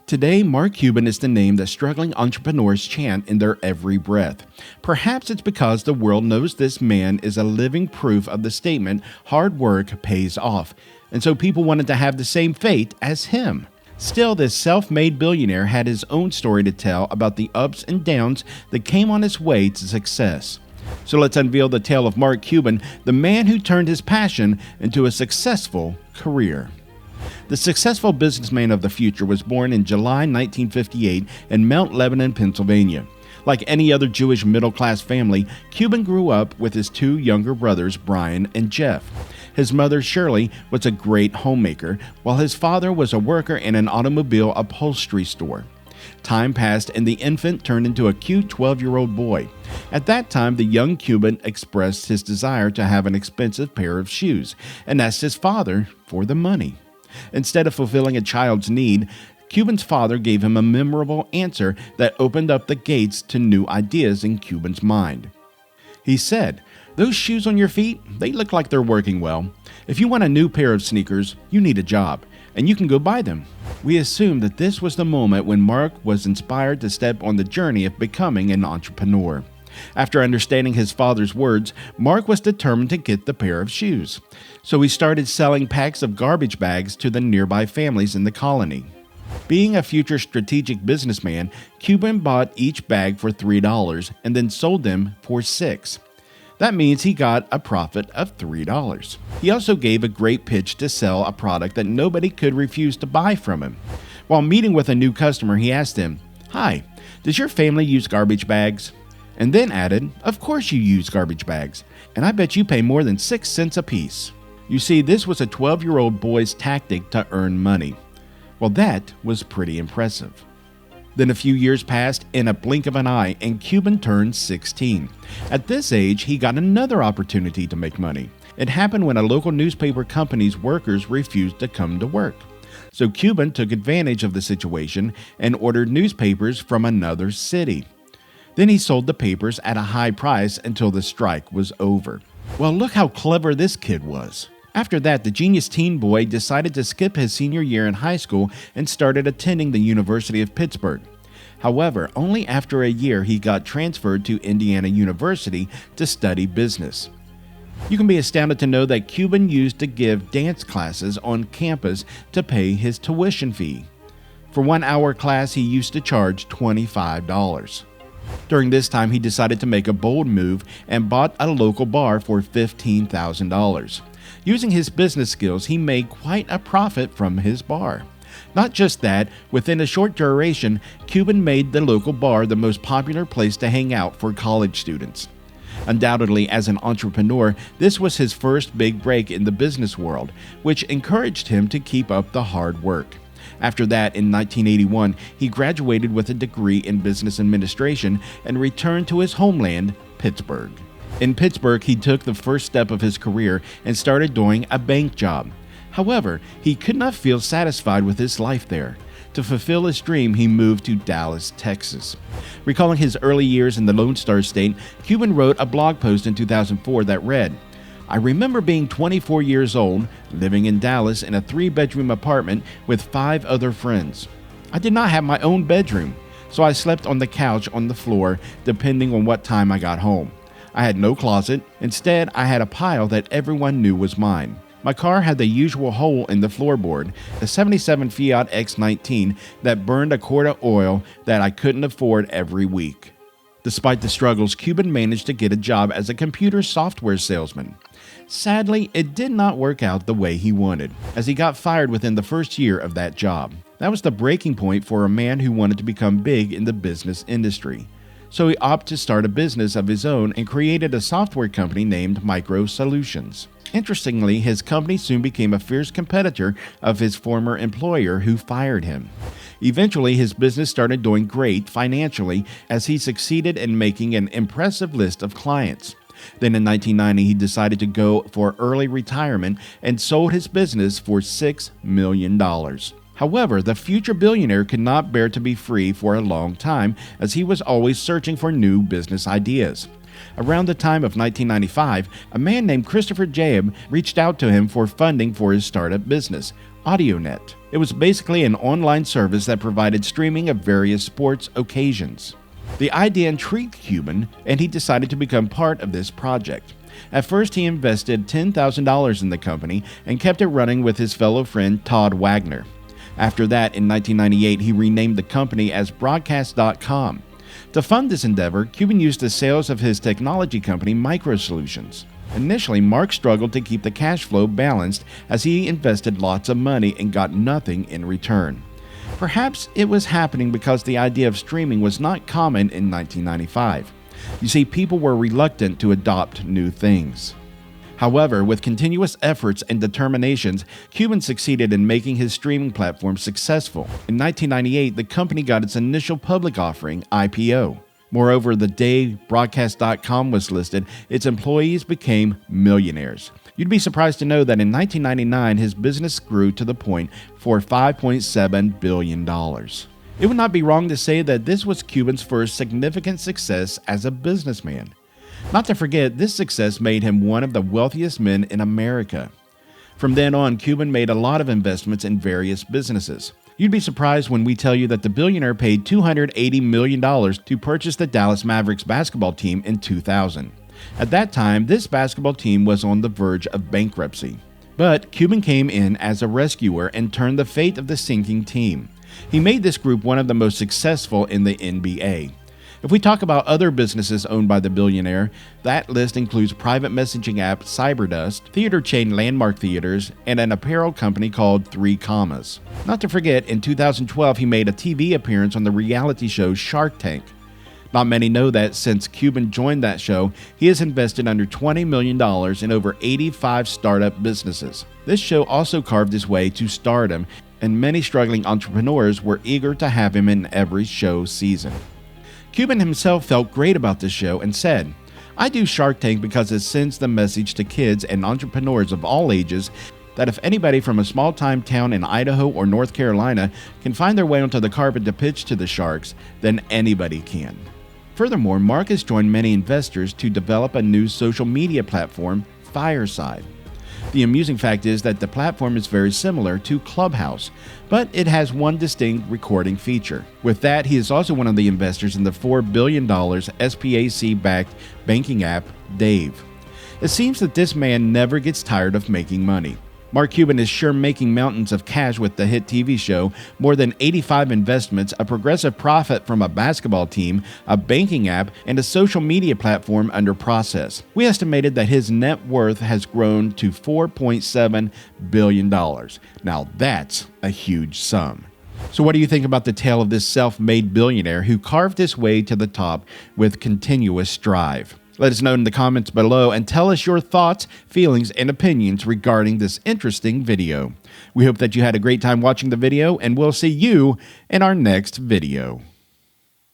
Today, Mark Cuban is the name that struggling entrepreneurs chant in their every breath. Perhaps it's because the world knows this man is a living proof of the statement, hard work pays off, and so people wanted to have the same fate as him. Still, this self-made billionaire had his own story to tell about the ups and downs that came on his way to success. So let's unveil the tale of Mark Cuban, the man who turned his passion into a successful career. The successful businessman of the future was born in July 1958 in Mount Lebanon, Pennsylvania. Like any other Jewish middle-class family, Cuban grew up with his two younger brothers, Brian and Jeff. His mother, Shirley, was a great homemaker, while his father was a worker in an automobile upholstery store. Time passed and the infant turned into a cute 12-year-old boy. At that time, the young Cuban expressed his desire to have an expensive pair of shoes and asked his father for the money. Instead of fulfilling a child's need, Cuban's father gave him a memorable answer that opened up the gates to new ideas in Cuban's mind. He said, "Those shoes on your feet, they look like they're working well. If you want a new pair of sneakers, you need a job, and you can go buy them." We assume that this was the moment when Mark was inspired to step on the journey of becoming an entrepreneur. After understanding his father's words, Mark was determined to get the pair of shoes. So he started selling packs of garbage bags to the nearby families in the colony. Being a future strategic businessman, Cuban bought each bag for $3 and then sold them for $6. That means he got a profit of $3. He also gave a great pitch to sell a product that nobody could refuse to buy from him. While meeting with a new customer, he asked him, "Hi, does your family use garbage bags?" And then added, "Of course you use garbage bags, and I bet you pay more than 6 cents a piece." You see, this was a 12-year-old boy's tactic to earn money. Well, that was pretty impressive. Then a few years passed in a blink of an eye, and Cuban turned 16. At this age, he got another opportunity to make money. It happened when a local newspaper company's workers refused to come to work. So Cuban took advantage of the situation and ordered newspapers from another city. Then he sold the papers at a high price until the strike was over. Well, look how clever this kid was. After that, the genius teen boy decided to skip his senior year in high school and started attending the University of Pittsburgh. However, only after a year he got transferred to Indiana University to study business. You can be astounded to know that Cuban used to give dance classes on campus to pay his tuition fee. For 1 hour class, he used to charge $25. During this time, he decided to make a bold move and bought a local bar for $15,000. Using his business skills, he made quite a profit from his bar. Not just that, within a short duration, Cuban made the local bar the most popular place to hang out for college students. Undoubtedly, as an entrepreneur, this was his first big break in the business world, which encouraged him to keep up the hard work. After that, in 1981, he graduated with a degree in business administration and returned to his homeland, Pittsburgh. In Pittsburgh, he took the first step of his career and started doing a bank job. However, he could not feel satisfied with his life there. To fulfill his dream, he moved to Dallas, Texas. Recalling his early years in the Lone Star State, Cuban wrote a blog post in 2004 that read, "I remember being 24 years old, living in Dallas in a 3-bedroom apartment with 5 other friends. I did not have my own bedroom, so I slept on the couch on the floor depending on what time I got home. I had no closet. Instead, I had a pile that everyone knew was mine. My car had the usual hole in the floorboard, a 77 Fiat X19 that burned a quart of oil that I couldn't afford every week." Despite the struggles, Cuban managed to get a job as a computer software salesman. Sadly, it did not work out the way he wanted, as he got fired within the first year of that job. That was the breaking point for a man who wanted to become big in the business industry. So he opted to start a business of his own and created a software company named Micro Solutions. Interestingly, his company soon became a fierce competitor of his former employer who fired him. Eventually, his business started doing great financially as he succeeded in making an impressive list of clients. Then in 1990, he decided to go for early retirement and sold his business for $6 million. However, the future billionaire could not bear to be free for a long time as he was always searching for new business ideas. Around the time of 1995, a man named Christopher Jaeb reached out to him for funding for his startup business, AudioNet. It was basically an online service that provided streaming of various sports occasions. The idea intrigued Cuban, and he decided to become part of this project. At first, he invested $10,000 in the company and kept it running with his fellow friend Todd Wagner. After that, in 1998, he renamed the company as Broadcast.com. To fund this endeavor, Cuban used the sales of his technology company, Micro Solutions. Initially, Mark struggled to keep the cash flow balanced as he invested lots of money and got nothing in return. Perhaps it was happening because the idea of streaming was not common in 1995. You see, people were reluctant to adopt new things. However, with continuous efforts and determinations, Cuban succeeded in making his streaming platform successful. In 1998, the company got its initial public offering, IPO. Moreover, the day Broadcast.com was listed, its employees became millionaires. You'd be surprised to know that in 1999, his business grew to the point for $5.7 billion. It would not be wrong to say that this was Cuban's first significant success as a businessman. Not to forget, this success made him one of the wealthiest men in America. From then on, Cuban made a lot of investments in various businesses. You'd be surprised when we tell you that the billionaire paid $280 million to purchase the Dallas Mavericks basketball team in 2000. At that time, this basketball team was on the verge of bankruptcy. But Cuban came in as a rescuer and turned the fate of the sinking team. He made this group one of the most successful in the NBA. If we talk about other businesses owned by the billionaire, that list includes private messaging app Cyberdust, theater chain Landmark Theaters, and an apparel company called 3 Commas. Not to forget, in 2012 he made a TV appearance on the reality show Shark Tank. Not many know that since Cuban joined that show, he has invested under $20 million in over 85 startup businesses. This show also carved his way to stardom, and many struggling entrepreneurs were eager to have him in every show season. Cuban himself felt great about this show and said, "I do Shark Tank because it sends the message to kids and entrepreneurs of all ages that if anybody from a small-time town in Idaho or North Carolina can find their way onto the carpet to pitch to the Sharks, then anybody can." Furthermore, Mark has joined many investors to develop a new social media platform, Fireside. The amusing fact is that the platform is very similar to Clubhouse, but it has one distinct recording feature. With that, he is also one of the investors in the $4 billion SPAC-backed banking app, Dave. It seems that this man never gets tired of making money. Mark Cuban is sure making mountains of cash with the hit TV show, more than 85 investments, a progressive profit from a basketball team, a banking app, and a social media platform under process. We estimated that his net worth has grown to $4.7 billion. Now that's a huge sum. So what do you think about the tale of this self-made billionaire who carved his way to the top with continuous drive? Let us know in the comments below and tell us your thoughts, feelings, and opinions regarding this interesting video. We hope that you had a great time watching the video, and we'll see you in our next video.